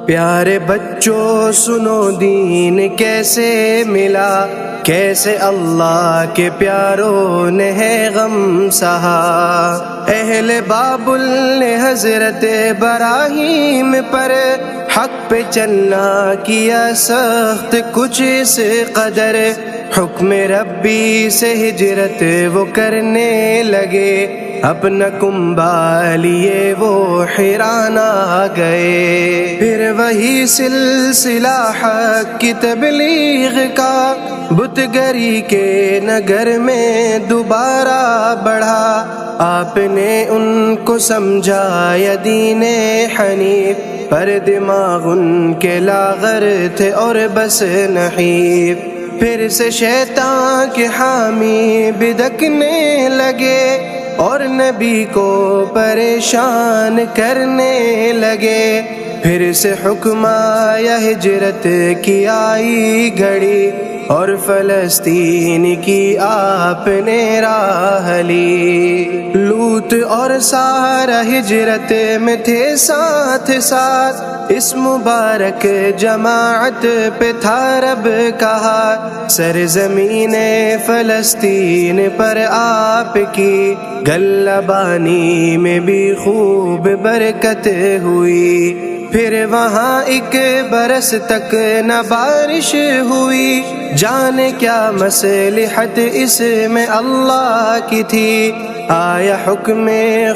پیارے بچوں سنو دین کیسے ملا، کیسے اللہ کے پیاروں نے ہے غم سہا۔ اہل بابل نے حضرت ابراہیم پر حق پہ چلنا کیا سخت، کچھ اس قدر حکم ربی سے ہجرت وہ کرنے لگے، اپنا کنبہ لیے وہ حیران آ گئے۔ پھر وہی سلسلہ حق کی تبلیغ کا بت گری کے نگر میں دوبارہ بڑھا، آپ نے ان کو سمجھایا دین حنیف، پر دماغ ان کے لاغر تھے اور بس نحیف۔ پھر سے شیطان کے حامی بدکنے لگے اور نبی کو پریشان کرنے لگے۔ پھر سے حکم آیا ہجرت کی آئی گھڑی، اور فلسطین کی آپ نے راہ لی۔ لوط اور سارا ہجرت میں تھے ساتھ ساتھ، اس مبارک جماعت پہ تھا رب کا ہاتھ۔ سرزمین فلسطین پر آپ کی گلبانی میں بھی خوب برکت ہوئی۔ پھر وہاں ایک برس تک نہ بارش ہوئی، جانے کیا مصلحت اس میں اللہ کی تھی۔ آیا حکم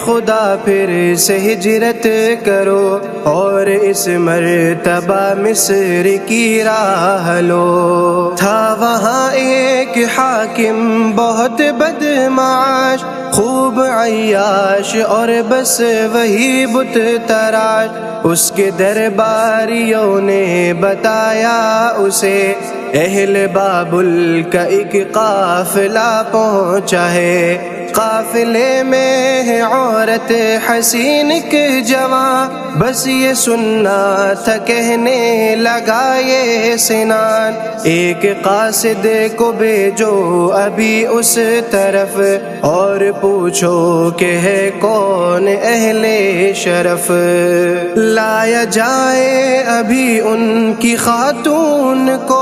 خدا پھر سے ہجرت کرو، اور اس مرتبہ مصر کی راہ لو۔ تھا وہاں ایک حاکم بہت بدمعاش، خوب عیاش اور بس وہی بت تراش۔ اس کے درباریوں نے بتایا اسے، اہل بابل کا ایک قافلہ پہنچا ہے۔ قافلے میں ہے عورت حسین ایک جوان، بس یہ سننا تھا کہنے لگا یہ سنان، ایک قاصد کو بھیجو ابھی اس طرف، اور پوچھو کہ ہے کون اہل شرف۔ لایا جائے ابھی ان کی خاتون کو،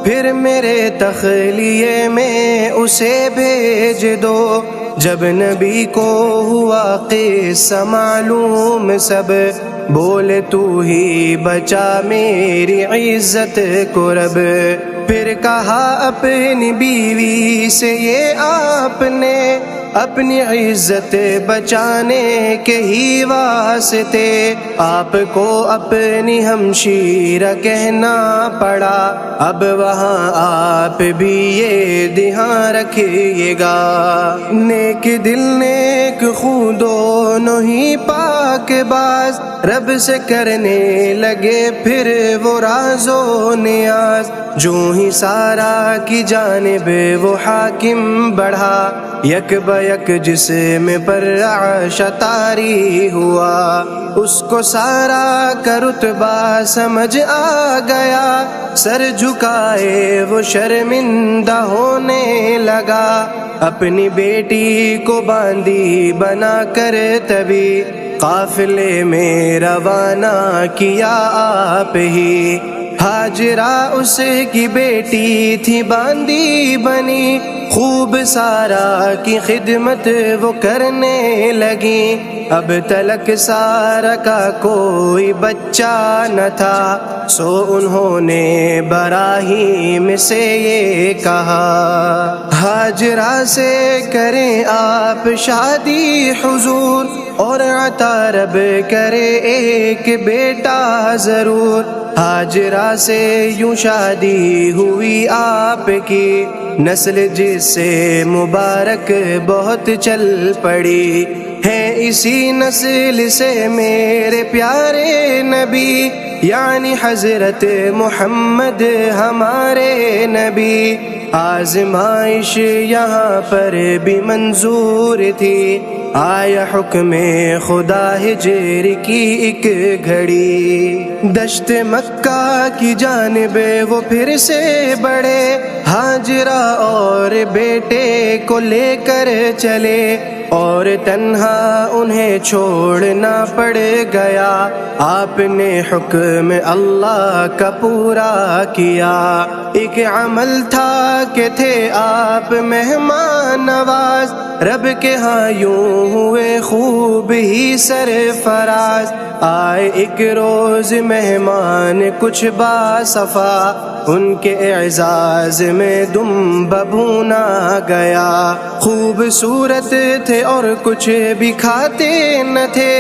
پھر میرے تخلیے میں اسے بھیج دو۔ جب نبی کو ہوا قصہ معلوم سب، بولے تو ہی بچا میری عزت کو رب۔ پھر کہا اپنی بیوی سے یہ آپ نے، اپنی عزت بچانے کے ہی واسطے آپ کو اپنی ہمشیرہ کہنا پڑا۔ اب وہاں آپ بھی یہ دھیان رکھیے گا، نیک دل نیک خو دونوں ہی پاک باز، رب سے کرنے لگے پھر وہ راز و نیاز۔ جو ہی سارا کی جانب وہ حاکم بڑھا، یک بیک جسم پر عرش طاری ہوا، اس کو سارا کا رتبہ سمجھ آ گیا، سر جھکائے وہ شرمندہ ہونے لگا۔ اپنی بیٹی کو باندی بنا کر تبھی قافلے میں روانہ کیا آپ ہی۔ ہاجرہ اس کی بیٹی تھی باندی بنی، خوب سارا کی خدمت وہ کرنے لگی۔ اب تلک سارا کا کوئی بچہ نہ تھا، سو انہوں نے ابراہیم سے یہ کہا، ہاجرہ سے کریں آپ شادی حضور، اور عطا رب کرے ایک بیٹا ضرور۔ ہاجرہ سے یوں شادی ہوئی آپ کی، نسل جس سے مبارک بہت چل پڑی ہے، اسی نسل سے میرے پیارے نبی، یعنی حضرت محمد ہمارے نبی۔ آزمائش یہاں پر بھی منظور تھی، آیا حکم خدا ہجر کی ایک گھڑی۔ دشت مکہ کی جانب وہ پھر سے بڑھے، ہاجرہ اور بیٹے کو لے کر چلے، اور تنہا انہیں چھوڑنا پڑ گیا، آپ نے حکم اللہ کا پورا کیا۔ ایک عمل تھا کہ تھے آپ مہمان نواز، رب کے ہاں یوں ہوئے خوب ہی سرفراز۔ آئے ایک روز مہمان کچھ باصفا، ان کے اعزاز میں دم ببھونا گیا۔ خوبصورت تھے اور کچھ بھی کھاتے نہ تھے،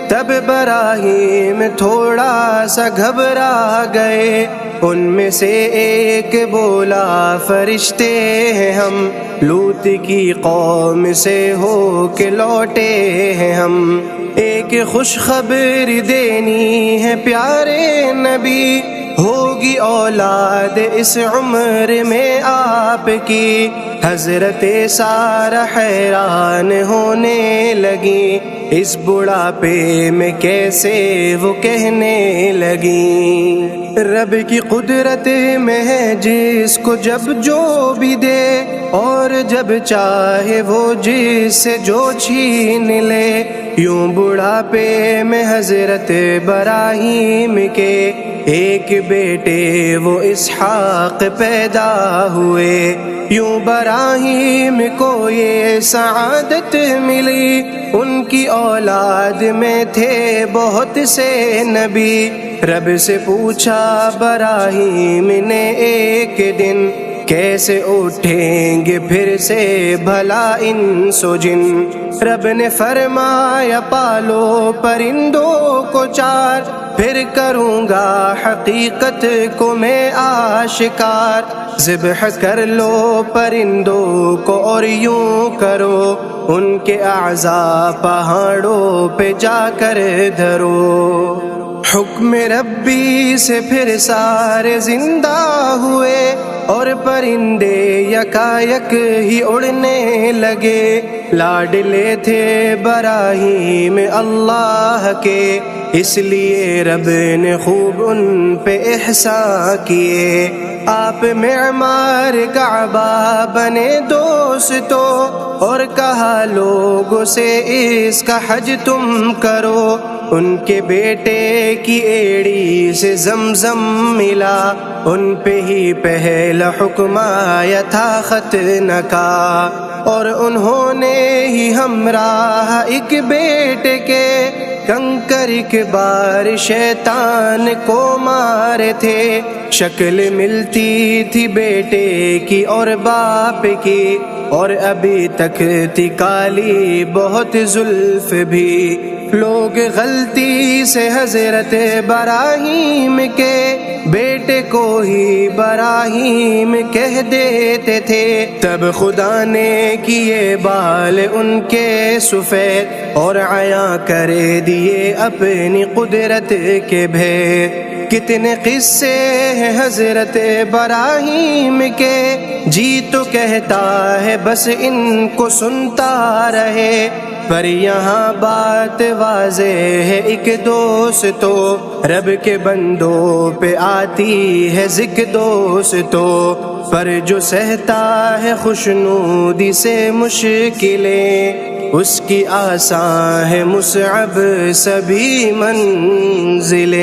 تب براہیم تھوڑا سا گھبرا گئے۔ ان میں سے ایک بولا فرشتے ہیں ہم، لوط کی قوم سے ہو کے لوٹے ہیں ہم۔ ایک خوشخبر دینی ہے پیارے نبی، ہوگی اولاد اس عمر میں آپ کی۔ حضرت سارہ حیران ہونے لگی، اس بڑھاپے میں کیسے وہ کہنے لگی۔ رب کی قدرت میں ہے جس کو جب جو بھی دے، اور جب چاہے وہ جس سے جو چھین لے۔ یوں بڑھاپے میں حضرت ابراہیم کے ایک بیٹے وہ اسحاق پیدا ہوئے۔ یوں ابراہیم کو یہ سعادت ملی، ان کی اولاد میں تھے بہت سے نبی۔ رب سے پوچھا ابراہیم نے ایک دن، کیسے اٹھیں گے پھر سے بھلا انس و جن؟ رب نے فرمایا پالو پرندوں کو چار، پھر کروں گا حقیقت کو میں آشکار۔ ذبح کر لو پرندوں کو اور یوں کرو، ان کے اعضاء پہاڑوں پہ جا کر دھرو۔ حکم ربی سے پھر سارے زندہ ہوئے، اور پرندے یکایک ہی اڑنے لگے۔ لاڈلے تھے ابراہیم اللہ کے، اس لیے رب نے خوب ان پہ احسان کیے۔ آپ معمار کعبہ بنے دوستو، اور کہا لوگوں سے اس کا حج تم کرو۔ ان کے بیٹے کی ایڑی سے زمزم ملا، ان پہ ہی پہلا حکم آیا تھا ختنہ کا۔ اور انہوں نے ہی ہمراہ ایک بیٹے کے کنکر ایک بار شیطان کو مارے تھے۔ شکل ملتی تھی بیٹے کی اور باپ کی، اور ابھی تک تھی کالی بہت زلف بھی۔ لوگ غلطی سے حضرت ابراہیم کے بیٹے کو ہی ابراہیم کہہ دیتے تھے۔ تب خدا نے کیے بال ان کے سفید، اور عیاں کر دیے اپنی قدرت کے بھید۔ کتنے قصے ہیں حضرت ابراہیم کے، جی تو کہتا ہے بس ان کو سنتا رہے۔ پر یہاں بات واضح ہے ایک دوستو، رب کے بندوں پہ آتی ہے ذکر دوستو۔ پر جو سہتا ہے خوشنودی سے مشکلیں، اس کی آسان ہے مصعب سبھی منزلیں۔